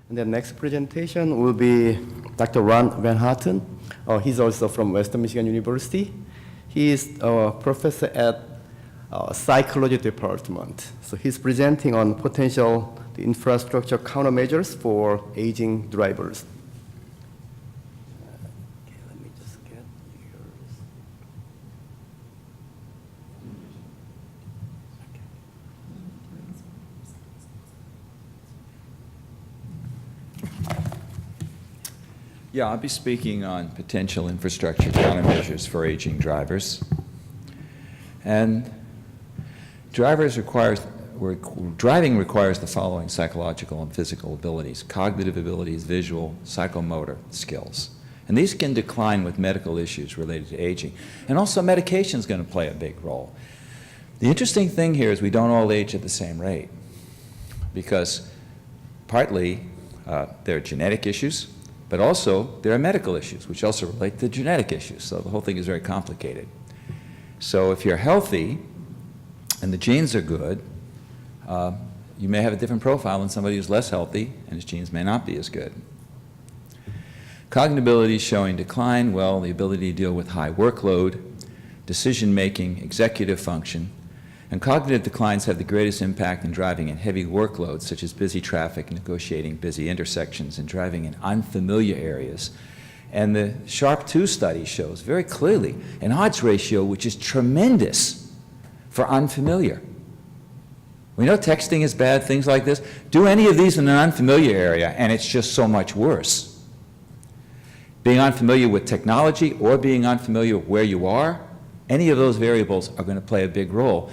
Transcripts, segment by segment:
And the next presentation will be Dr. Ron Van Houten. He's also from Western Michigan University. He is a professor at psychology department. So he's presenting on potential infrastructure countermeasures for aging drivers. Okay, let me just get yours. Yeah, I'll be speaking on potential infrastructure countermeasures for aging drivers. And driving requires the following psychological and physical abilities: cognitive abilities, visual, psychomotor skills. And these can decline with medical issues related to aging. And also medication is going to play a big role. The interesting thing here is we don't all age at the same rate, because partly there are genetic issues, but also there are medical issues, which also relate to genetic issues. So the whole thing is very complicated. So if you're healthy and the genes are good, you may have a different profile than somebody who's less healthy, and his genes may not be as good. Cognitive ability showing decline, well, the ability to deal with high workload, decision-making, executive function, and cognitive declines have the greatest impact in driving in heavy workloads, such as busy traffic, negotiating busy intersections, and driving in unfamiliar areas. And the SHARP 2 study shows very clearly an odds ratio which is tremendous for unfamiliar. We know texting is bad, things like this. Do any of these in an unfamiliar area, and it's just so much worse. Being unfamiliar with technology or being unfamiliar with where you are, any of those variables are going to play a big role.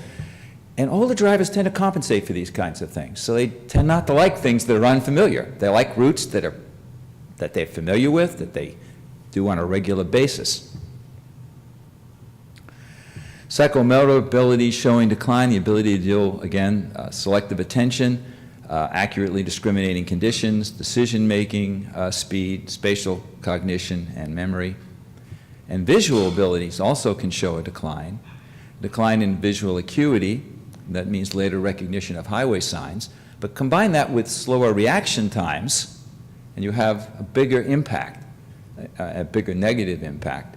And older drivers tend to compensate for these kinds of things. So they tend not to like things that are unfamiliar. They like routes that they're familiar with, that they do on a regular basis. Psychomotor ability showing decline, the ability to deal, again, selective attention, accurately discriminating conditions, decision-making, speed, spatial cognition, and memory. And visual abilities also can show a decline. Decline in visual acuity, that means later recognition of highway signs, but combine that with slower reaction times, and you have a bigger impact, a bigger negative impact.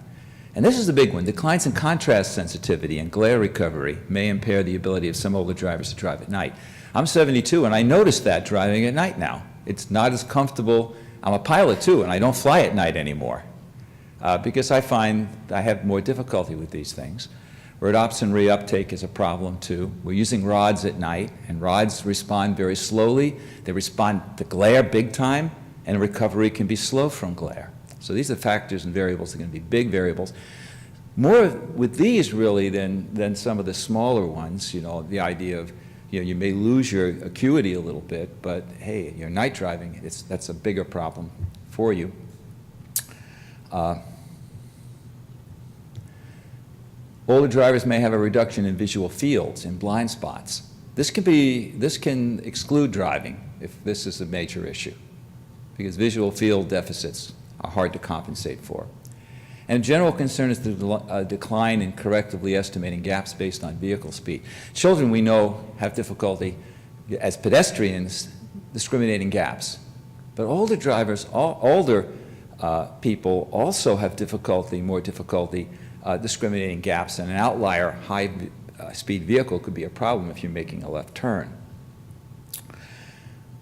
And this is the big one. Declines in contrast sensitivity and glare recovery may impair the ability of some older drivers to drive at night. I'm 72, and I noticed that driving at night now. It's not as comfortable. I'm a pilot, too, and I don't fly at night anymore because I find I have more difficulty with these things. Rhodopsin reuptake is a problem, too. We're using rods at night, and rods respond very slowly. They respond to glare big time, and recovery can be slow from glare. So these are factors and variables that are going to be big variables. More with these, really, than some of the smaller ones. You know, the idea of, you may lose your acuity a little bit, but hey, you're night driving, that's a bigger problem for you. Older drivers may have a reduction in visual fields, in blind spots. This can exclude driving if this is a major issue, because visual field deficits are hard to compensate for. And a general concern is the decline in correctively estimating gaps based on vehicle speed. Children, we know, have difficulty as pedestrians discriminating gaps. But older drivers, older people also have more difficulty discriminating gaps, and an outlier high-speed vehicle could be a problem if you're making a left turn.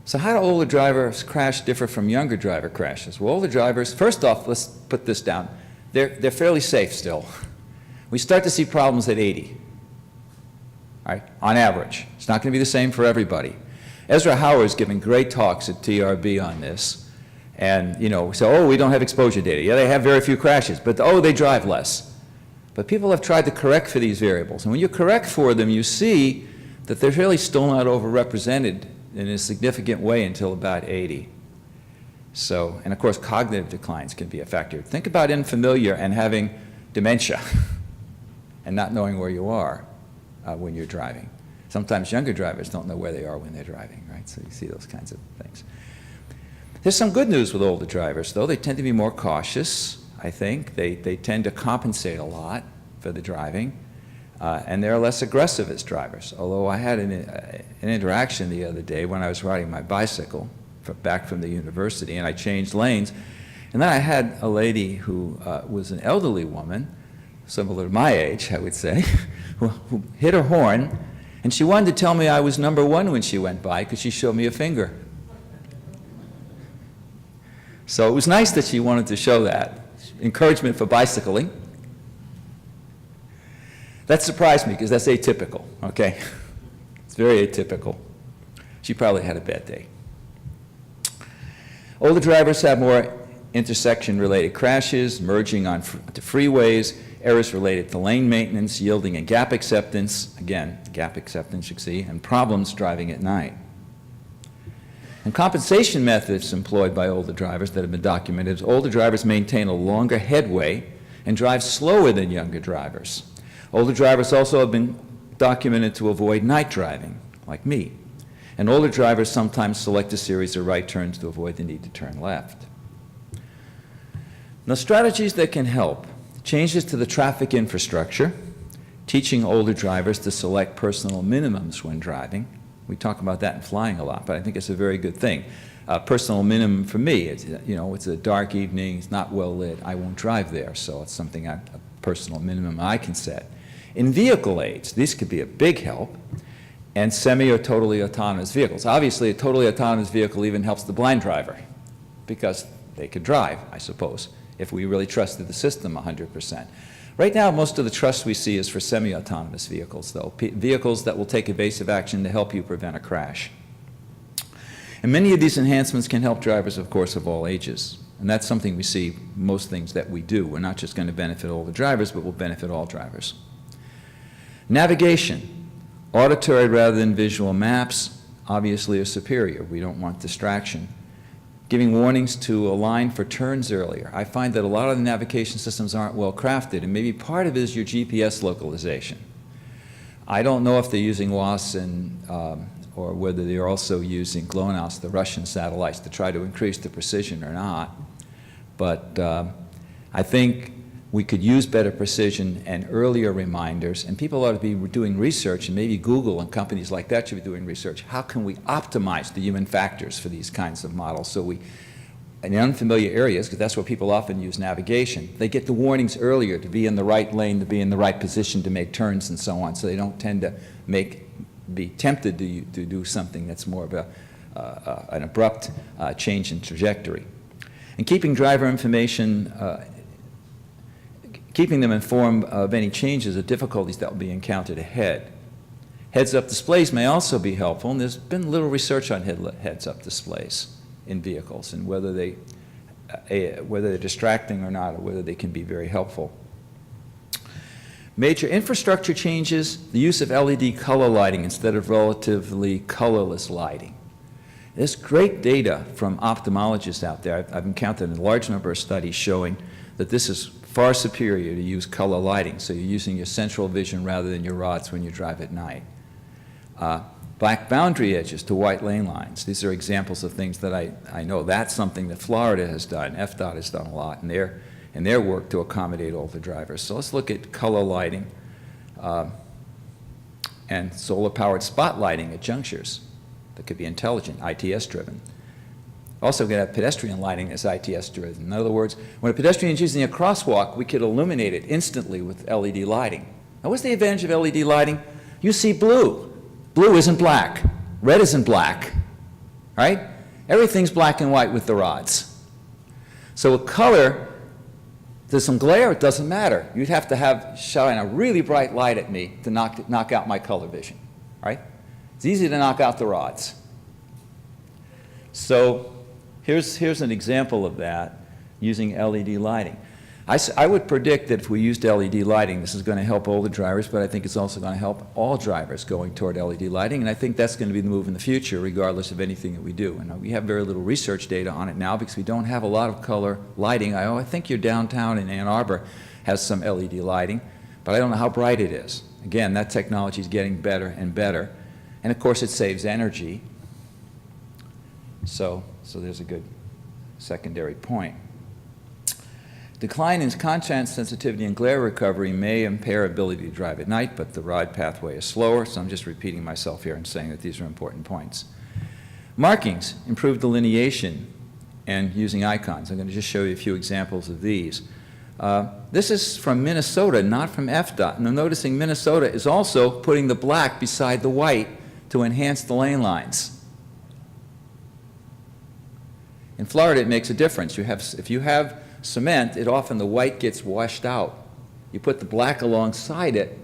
So how do older drivers crash differ from younger driver crashes? Well, older drivers, first off, let's put this down. They're fairly safe still. We start to see problems at 80, all right, on average. It's not going to be the same for everybody. Ezra Howard's giving great talks at TRB on this. And, so, we don't have exposure data. Yeah, they have very few crashes, but, they drive less. But people have tried to correct for these variables. And when you correct for them, you see that they're really still not overrepresented in a significant way until about 80. So, and of course, cognitive declines can be a factor. Think about unfamiliar and having dementia and not knowing where you are when you're driving. Sometimes younger drivers don't know where they are when they're driving, right? So you see those kinds of things. There's some good news with older drivers, though. They tend to be more cautious, I think. They tend to compensate a lot for the driving. And they're less aggressive as drivers. Although I had an interaction the other day when I was riding my bicycle back from the university, and I changed lanes. And then I had a lady who was an elderly woman, similar to my age, I would say, who hit her horn, and she wanted to tell me I was #1 when she went by because she showed me a finger. So it was nice that she wanted to show that. Encouragement for bicycling. That surprised me because that's atypical, okay? It's very atypical. She probably had a bad day. Older drivers have more intersection-related crashes, merging onto freeways, errors related to lane maintenance, yielding and gap acceptance, again, gap acceptance you see, and problems driving at night. And compensation methods employed by older drivers that have been documented is older drivers maintain a longer headway and drive slower than younger drivers. Older drivers also have been documented to avoid night driving, like me. And older drivers sometimes select a series of right turns to avoid the need to turn left. Now, strategies that can help. Changes to the traffic infrastructure, teaching older drivers to select personal minimums when driving. We talk about that in flying a lot, but I think it's a very good thing. Personal minimum for me, it's a dark evening, it's not well lit, I won't drive there, so it's something, a personal minimum I can set. In vehicle aids, these could be a big help, and semi or totally autonomous vehicles. Obviously, a totally autonomous vehicle even helps the blind driver, because they could drive, I suppose, if we really trusted the system 100%. Right now, most of the trust we see is for semi-autonomous vehicles, though, vehicles that will take evasive action to help you prevent a crash. And many of these enhancements can help drivers, of course, of all ages. And that's something we see most things that we do. We're not just going to benefit all the drivers, but we'll benefit all drivers. Navigation. Auditory rather than visual maps obviously are superior. We don't want distraction. Giving warnings to align for turns earlier. I find that a lot of the navigation systems aren't well crafted, and maybe part of it is your GPS localization. I don't know if they're using WAS or whether they're also using GLONASS, the Russian satellites, to try to increase the precision or not. But I think we could use better precision and earlier reminders, and people ought to be doing research, and maybe Google and companies like that should be doing research. How can we optimize the human factors for these kinds of models so we, in unfamiliar areas, because that's where people often use navigation, they get the warnings earlier to be in the right lane, to be in the right position to make turns and so on, so they don't tend to be tempted to do something that's more of an abrupt change in trajectory. And keeping driver information keeping them informed of any changes or difficulties that will be encountered ahead. Heads-up displays may also be helpful, and there's been little research on heads-up displays in vehicles and whether they're distracting or not, or whether they can be very helpful. Major infrastructure changes, the use of LED color lighting instead of relatively colorless lighting. There's great data from ophthalmologists out there. I've encountered a large number of studies showing that this is far superior to use color lighting, so you're using your central vision rather than your rods when you drive at night. Black boundary edges to white lane lines. These are examples of things that I know. That's something that Florida has done. FDOT has done a lot in their work to accommodate older drivers. So let's look at color lighting and solar-powered spot lighting at junctures that could be intelligent, ITS-driven. Also, we're going to have pedestrian lighting that's ITS-driven. In other words, when a pedestrian is using a crosswalk, we could illuminate it instantly with LED lighting. Now, what's the advantage of LED lighting? You see blue. Blue isn't black. Red isn't black, right? Everything's black and white with the rods. So a color, there's some glare, it doesn't matter. You'd have to shine a really bright light at me to knock out my color vision, right? It's easy to knock out the rods. So here's an example of that using LED lighting. I would predict that if we used LED lighting, this is going to help older drivers, but I think it's also going to help all drivers going toward LED lighting, and I think that's going to be the move in the future, regardless of anything that we do. And we have very little research data on it now because we don't have a lot of color lighting. I think your downtown in Ann Arbor has some LED lighting, but I don't know how bright it is. Again, that technology is getting better and better, and of course it saves energy. So there's a good secondary point. Decline in contrast sensitivity and glare recovery may impair ability to drive at night, but the ride pathway is slower, so I'm just repeating myself here and saying that these are important points. Markings, improved delineation, and using icons. I'm going to just show you a few examples of these. This is from Minnesota, not from FDOT. Now, noticing Minnesota is also putting the black beside the white to enhance the lane lines. In Florida, it makes a difference. If you have cement, the white gets washed out. You put the black alongside it.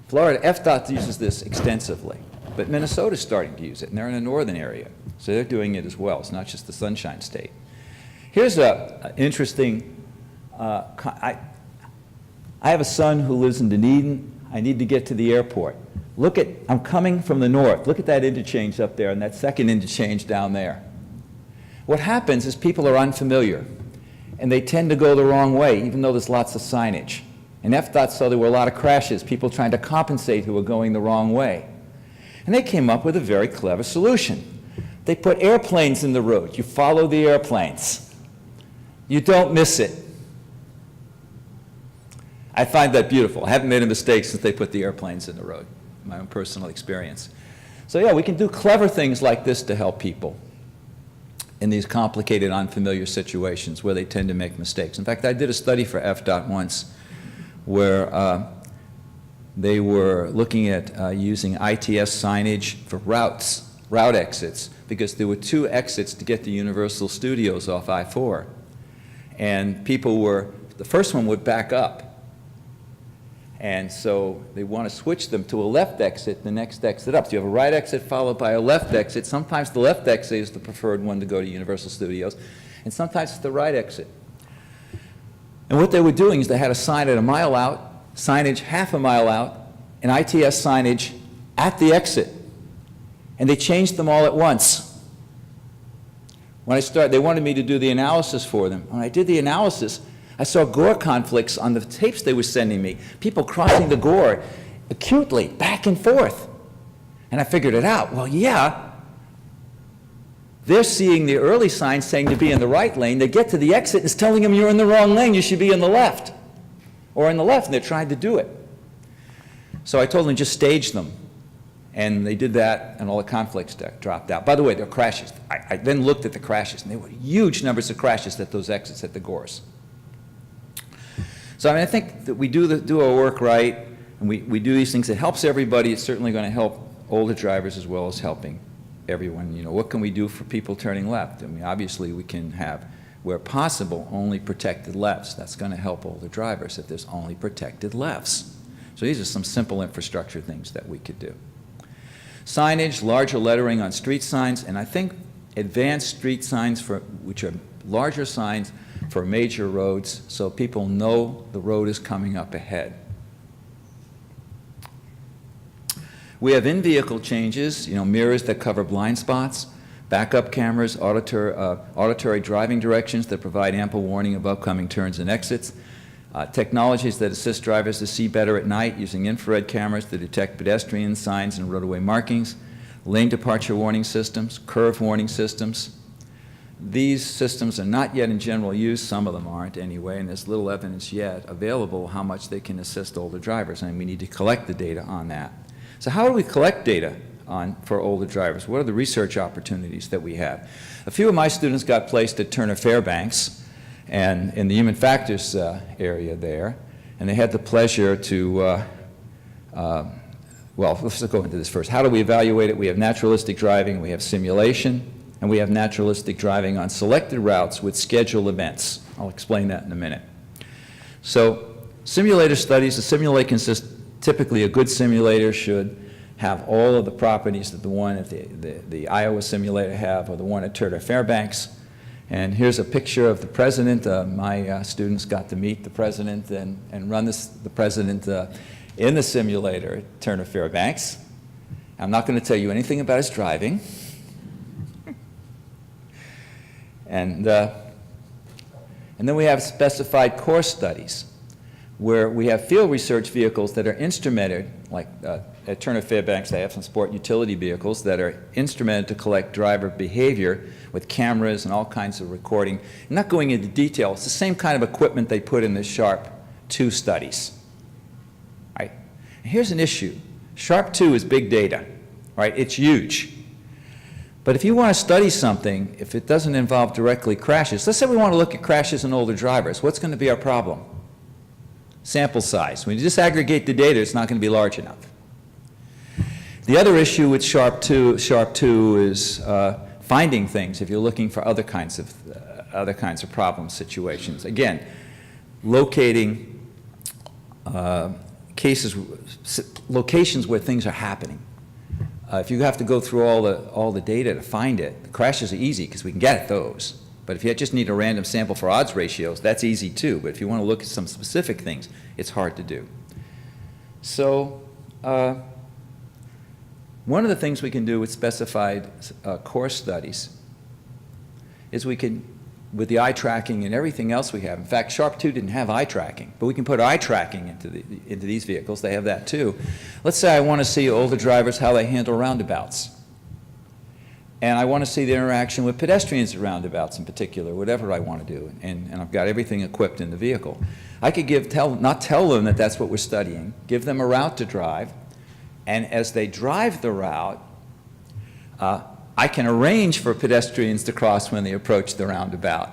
Florida, FDOT uses this extensively, but Minnesota's starting to use it, and they're in a northern area, so they're doing it as well. It's not just the Sunshine State. Here's an interesting, I have a son who lives in Dunedin. I need to get to the airport. I'm coming from the north. Look at that interchange up there and that second interchange down there. What happens is people are unfamiliar, and they tend to go the wrong way, even though there's lots of signage. And FDOT saw there were a lot of crashes, people trying to compensate who were going the wrong way. And they came up with a very clever solution. They put airplanes in the road. You follow the airplanes. You don't miss it. I find that beautiful. I haven't made a mistake since they put the airplanes in the road, my own personal experience. So yeah, we can do clever things like this to help people in these complicated, unfamiliar situations where they tend to make mistakes. In fact, I did a study for FDOT once where they were looking at using ITS signage for route exits, because there were 2 exits to get to Universal Studios off I-4. And the first one would back up. And so they want to switch them to a left exit, the next exit up. So you have a right exit followed by a left exit. Sometimes the left exit is the preferred one to go to Universal Studios, and sometimes it's the right exit. And what they were doing is they had a sign at a mile out, signage half a mile out, and ITS signage at the exit. And they changed them all at once. When I started, they wanted me to do the analysis for them. When I did the analysis, I saw gore conflicts on the tapes they were sending me, people crossing the gore acutely, back and forth. And I figured it out. Well, yeah, they're seeing the early signs saying to be in the right lane. They get to the exit and it's telling them you're in the wrong lane, you should be in the left. Or in the left, and they're trying to do it. So I told them just stage them. And they did that, and all the conflicts dropped out. By the way, there were crashes. I then looked at the crashes, and there were huge numbers of crashes at those exits at the gores. So I mean, I think that we do our work right, and we do these things. It helps everybody. It's certainly going to help older drivers as well as helping everyone. You know, what can we do for people turning left? I mean, obviously we can have, where possible, only protected lefts. That's going to help older drivers if there's only protected lefts. So these are some simple infrastructure things that we could do. Signage, larger lettering on street signs, and I think advanced street signs which are larger signs for major roads so people know the road is coming up ahead. We have in-vehicle changes, you know, mirrors that cover blind spots, backup cameras, auditory driving directions that provide ample warning of upcoming turns and exits, technologies that assist drivers to see better at night using infrared cameras to detect pedestrian signs and roadway markings, lane departure warning systems, curve warning systems. These systems are not yet in general use. Some of them aren't anyway, and there's little evidence yet available how much they can assist older drivers, and we need to collect the data on that. So how do we collect data for older drivers? What are the research opportunities that we have? A few of my students got placed at Turner Fairbanks and in the human factors area there, and they had the pleasure to, well, let's go into this first. How do we evaluate it? We have naturalistic driving, we have simulation, and we have naturalistic driving on selected routes with scheduled events. I'll explain that in a minute. So simulator studies, a simulator consists, typically a good simulator should have all of the properties that the one at the Iowa simulator have, or the one at Turner Fairbanks. And here's a picture of the president. My students got to meet the president and run the president in the simulator at Turner Fairbanks. I'm not going to tell you anything about his driving. And then we have specified course studies, where we have field research vehicles that are instrumented, like at Turner Fairbanks, they have some sport utility vehicles that are instrumented to collect driver behavior with cameras and all kinds of recording. I'm not going into detail. It's the same kind of equipment they put in the SHARP 2 studies. Right? And here's an issue. SHARP 2 is big data. Right? It's huge. But if you want to study something, if it doesn't involve directly crashes, let's say we want to look at crashes in older drivers, what's going to be our problem? Sample size. When you disaggregate the data, it's not going to be large enough. The other issue with Sharp 2 is finding things if you're looking for other kinds of problem situations. Again, locating locations where things are happening. If you have to go through all the data to find it, the crashes are easy because we can get at those. But if you just need a random sample for odds ratios, that's easy too. But if you want to look at some specific things, it's hard to do. So one of the things we can do with specified course studies is we can, with the eye tracking and everything else we have, in fact, Sharp 2 didn't have eye tracking, but we can put eye tracking into these vehicles. They have that too. Let's say I want to see older drivers, how they handle roundabouts. And I want to see the interaction with pedestrians at roundabouts in particular, whatever I want to do. And I've got everything equipped in the vehicle. I could not tell them that that's what we're studying, give them a route to drive, and as they drive the route, I can arrange for pedestrians to cross when they approach the roundabout.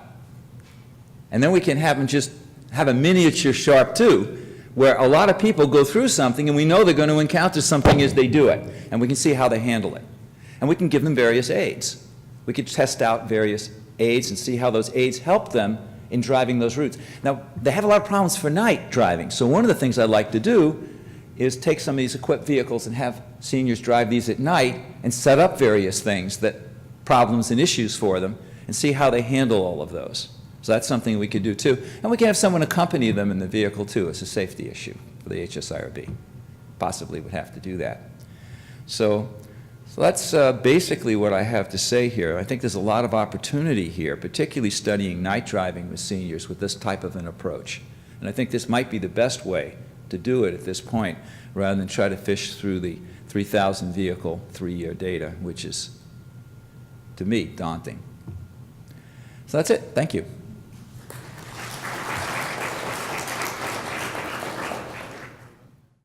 And then we can have them just have a miniature Sharp 2 where a lot of people go through something and we know they're going to encounter something as they do it. And we can see how they handle it. And we can give them various aids. We could test out various aids and see how those aids help them in driving those routes. Now, they have a lot of problems for night driving. So one of the things I'd like to do is take some of these equipped vehicles and have seniors drive these at night and set up various things, problems and issues for them, and see how they handle all of those. So that's something we could do too. And we can have someone accompany them in the vehicle too. It's a safety issue for the HSIRB. Possibly would have to do that. So that's basically what I have to say here. I think there's a lot of opportunity here, particularly studying night driving with seniors with this type of an approach. And I think this might be the best way to do it at this point, rather than try to fish through the 3,000 vehicle 3-year data, which is, to me, daunting. So that's it. Thank you.